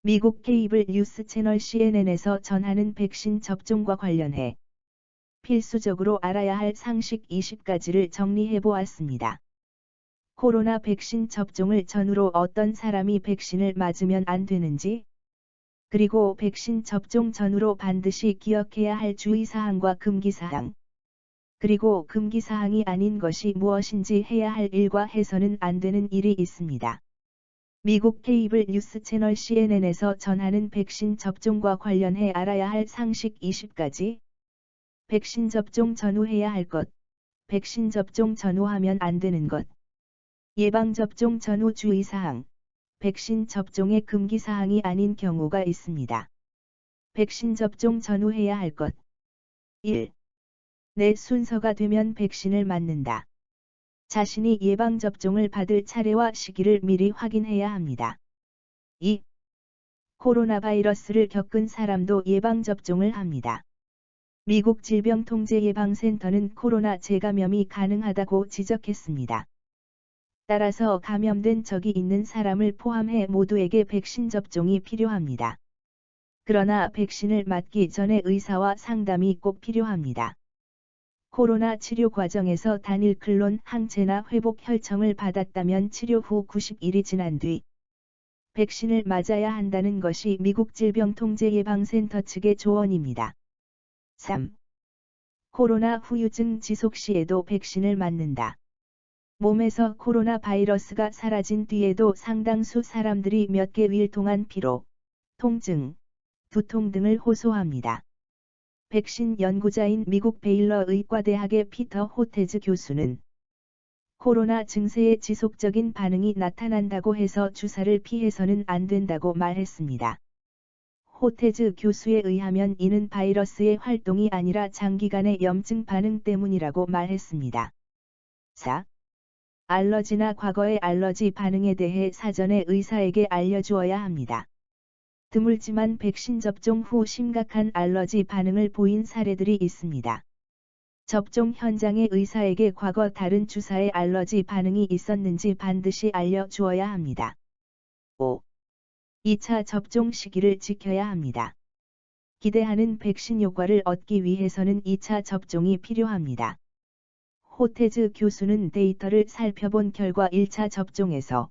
미국 케이블 뉴스 채널 CNN에서 전하는 백신 접종과 관련해 필수적으로 알아야 할 상식 20가지를 정리해 보았습니다. 코로나 백신 접종을 전후로 어떤 사람이 백신을 맞으면 안 되는지, 그리고 백신 접종 전후로 반드시 기억해야 할 주의사항과 금기사항, 그리고 금기사항이 아닌 것이 무엇인지 해야 할 일과 해서는 안 되는 일이 있습니다. 미국 케이블 뉴스 채널 CNN에서 전하는 백신 접종과 관련해 알아야 할 상식 20가지, 백신 접종 전후 해야 할 것, 백신 접종 전후 하면 안 되는 것, 예방접종 전후 주의사항, 백신 접종의 금기사항이 아닌 경우가 있습니다. 백신 접종 전후 해야 할 것. 1. 내 순서가 되면 백신을 맞는다. 자신이 예방접종을 받을 차례와 시기를 미리 확인해야 합니다. 2. 코로나 바이러스를 겪은 사람도 예방접종을 합니다. 미국 질병통제예방센터는 코로나 재감염이 가능하다고 지적했습니다. 따라서 감염된 적이 있는 사람을 포함해 모두에게 백신 접종이 필요합니다. 그러나 백신을 맞기 전에 의사와 상담이 꼭 필요합니다. 코로나 치료 과정에서 단일 클론 항체나 회복 혈청을 받았다면 치료 후 90일이 지난 뒤 백신을 맞아야 한다는 것이 미국 질병통제예방센터 측의 조언입니다. 3. 코로나 후유증 지속 시에도 백신을 맞는다. 몸에서 코로나 바이러스가 사라진 뒤에도 상당수 사람들이 몇 개일 동안 피로, 통증, 두통 등을 호소합니다. 백신 연구자인 미국 베일러 의과대학의 피터 호테즈 교수는 코로나 증세에 지속적인 반응이 나타난다고 해서 주사를 피해서는 안 된다고 말했습니다. 호테즈 교수에 의하면 이는 바이러스의 활동이 아니라 장기간의 염증 반응 때문이라고 말했습니다. 4. 알러지나 과거의 알러지 반응에 대해 사전에 의사에게 알려주어야 합니다. 드물지만 백신 접종 후 심각한 알러지 반응을 보인 사례들이 있습니다. 접종 현장의 의사에게 과거 다른 주사에 알러지 반응이 있었는지 반드시 알려주어야 합니다. 5. 2차 접종 시기를 지켜야 합니다. 기대하는 백신 효과를 얻기 위해서는 2차 접종이 필요합니다. 호테즈 교수는 데이터를 살펴본 결과 1차 접종에서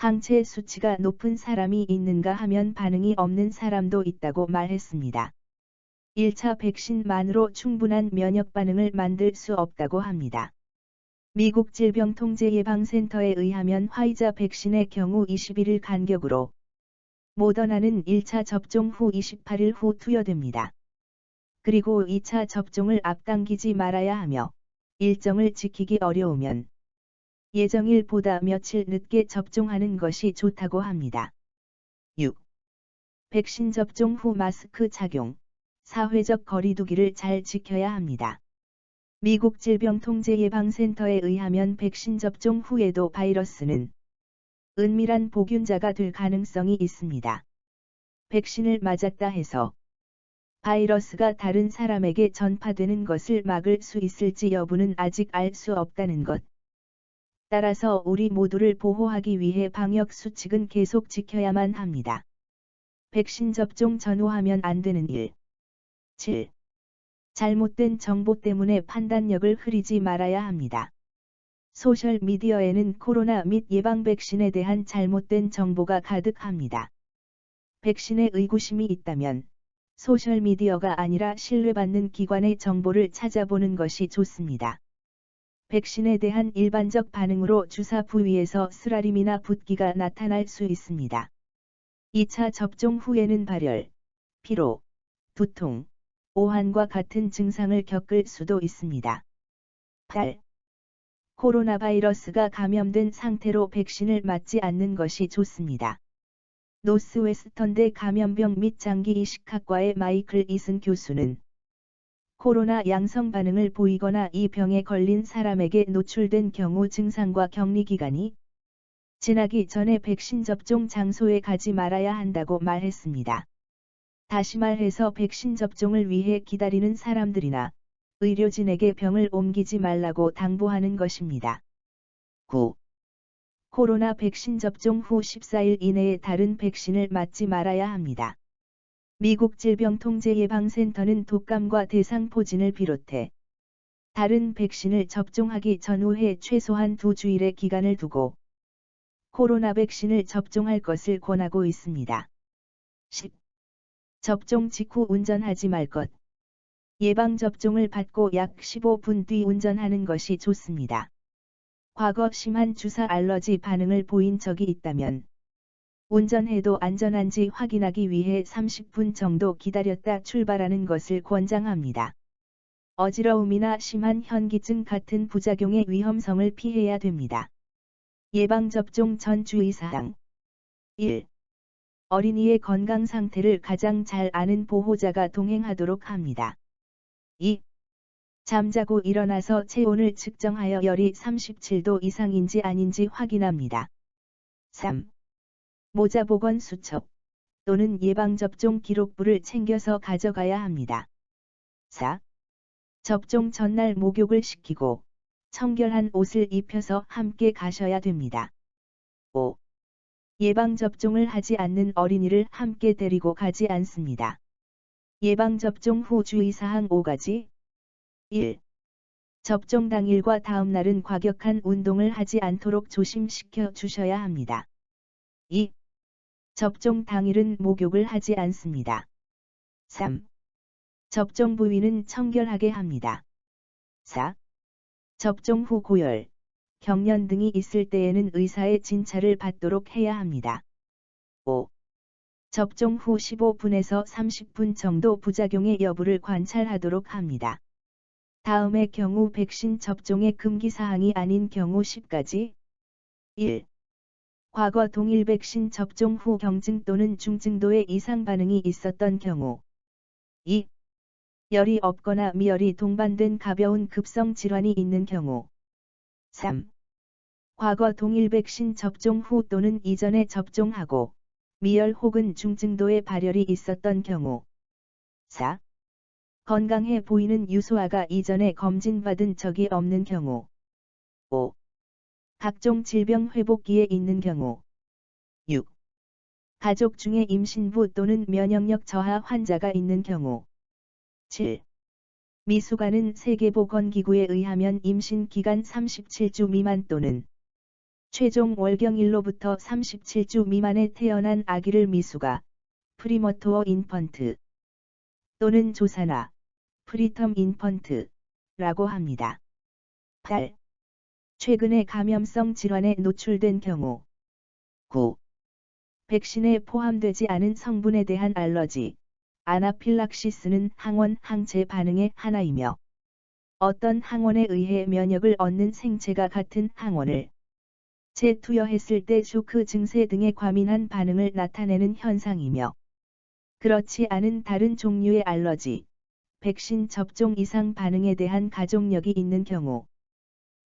항체 수치가 높은 사람이 있는가 하면 반응이 없는 사람도 있다고 말했습니다. 1차 백신만으로 충분한 면역 반응을 만들 수 없다고 합니다. 미국 질병통제예방센터에 의하면 화이자 백신의 경우 21일 간격으로 모더나는 1차 접종 후 28일 후 투여됩니다. 그리고 2차 접종을 앞당기지 말아야 하며 일정을 지키기 어려우면 예정일보다 며칠 늦게 접종하는 것이 좋다고 합니다. 6. 백신 접종 후 마스크 착용, 사회적 거리두기를 잘 지켜야 합니다. 미국 질병통제예방센터에 의하면 백신 접종 후에도 바이러스는 은밀한 보균자가 될 가능성이 있습니다. 백신을 맞았다 해서 바이러스가 다른 사람에게 전파되는 것을 막을 수 있을지 여부는 아직 알 수 없다는 것. 따라서 우리 모두를 보호하기 위해 방역 수칙은 계속 지켜야만 합니다. 백신 접종 전후 하면 안 되는 일. 7. 잘못된 정보 때문에 판단력을 흐리지 말아야 합니다. 소셜미디어에는 코로나 및 예방 백신에 대한 잘못된 정보가 가득합니다. 백신에 의구심이 있다면 소셜미디어가 아니라 신뢰받는 기관의 정보를 찾아보는 것이 좋습니다. 백신에 대한 일반적 반응으로 주사 부위에서 쓰라림이나 붓기가 나타날 수 있습니다. 2차 접종 후에는 발열, 피로, 두통, 오한과 같은 증상을 겪을 수도 있습니다. 8. 코로나 바이러스가 감염된 상태로 백신을 맞지 않는 것이 좋습니다. 노스웨스턴대 감염병 및 장기이식학과의 마이클 이슨 교수는 코로나 양성 반응을 보이거나 이 병에 걸린 사람에게 노출된 경우 증상과 격리 기간이 지나기 전에 백신 접종 장소에 가지 말아야 한다고 말했습니다. 다시 말해서 백신 접종을 위해 기다리는 사람들이나 의료진에게 병을 옮기지 말라고 당부하는 것입니다. 9. 코로나 백신 접종 후 14일 이내에 다른 백신을 맞지 말아야 합니다. 미국 질병통제예방센터는 독감과 대상포진을 비롯해 다른 백신을 접종하기 전후에 최소한 2주일의 기간을 두고 코로나 백신을 접종할 것을 권하고 있습니다. 10. 접종 직후 운전하지 말 것. 예방접종을 받고 약 15분 뒤 운전하는 것이 좋습니다. 과거 심한 주사 알러지 반응을 보인 적이 있다면 운전해도 안전한지 확인하기 위해 30분 정도 기다렸다 출발하는 것을 권장합니다. 어지러움이나 심한 현기증 같은 부작용의 위험성을 피해야 됩니다. 예방접종 전 주의사항 1. 어린이의 건강 상태를 가장 잘 아는 보호자가 동행하도록 합니다. 2. 잠자고 일어나서 체온을 측정하여 열이 37도 이상인지 아닌지 확인합니다. 3. 모자보건 수첩 또는 예방접종 기록부를 챙겨서 가져가야 합니다. 4. 접종 전날 목욕을 시키고 청결한 옷을 입혀서 함께 가셔야 됩니다. 5. 예방접종을 하지 않는 어린이를 함께 데리고 가지 않습니다. 예방접종 후 주의사항 5가지 1. 접종 당일과 다음 날은 과격한 운동을 하지 않도록 조심시켜 주셔야 합니다. 2. 접종 당일은 목욕을 하지 않습니다. 3. 접종 부위는 청결하게 합니다. 4. 접종 후 고열, 경련 등이 있을 때에는 의사의 진찰을 받도록 해야 합니다. 5. 접종 후 15분에서 30분 정도 부작용의 여부를 관찰하도록 합니다. 다음의 경우 백신 접종의 금기사항이 아닌 경우 10가지 1. 과거 동일 백신 접종 후 경증 또는 중증도의 이상 반응이 있었던 경우 2. 열이 없거나 미열이 동반된 가벼운 급성 질환이 있는 경우 3. 과거 동일 백신 접종 후 또는 이전에 접종하고 미열 혹은 중증도의 발열이 있었던 경우 4. 건강해 보이는 유소아가 이전에 검진받은 적이 없는 경우 5. 각종 질병 회복기에 있는 경우 6. 가족 중에 임신부 또는 면역력 저하 환자가 있는 경우 7. 미숙아는 세계보건기구에 의하면 임신 기간 37주 미만 또는 최종 월경일로부터 37주 미만에 태어난 아기를 미숙아, 프리머투어 인펀트 또는 조산아, 프리텀 인펀트라고 합니다. 8. 최근에 감염성 질환에 노출된 경우 9. 백신에 포함되지 않은 성분에 대한 알러지, 아나필락시스는 항원 항체 반응의 하나이며 어떤 항원에 의해 면역을 얻는 생체가 같은 항원을 재투여했을 때 쇼크 증세 등의 과민한 반응을 나타내는 현상이며 그렇지 않은 다른 종류의 알러지, 백신 접종 이상 반응에 대한 가족력이 있는 경우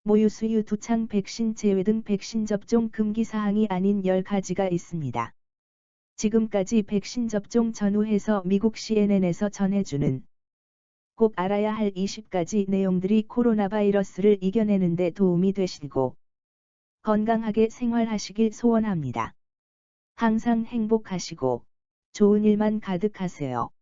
모유수유 두창 백신 제외 등 백신 접종 금기사항이 아닌 10가지가 있습니다. 지금까지 백신 접종 전후해서 미국 CNN에서 전해주는 꼭 알아야 할 20가지 내용들이 코로나 바이러스를 이겨내는 데 도움이 되시고 건강하게 생활하시길 소원합니다. 항상 행복하시고 좋은 일만 가득하세요.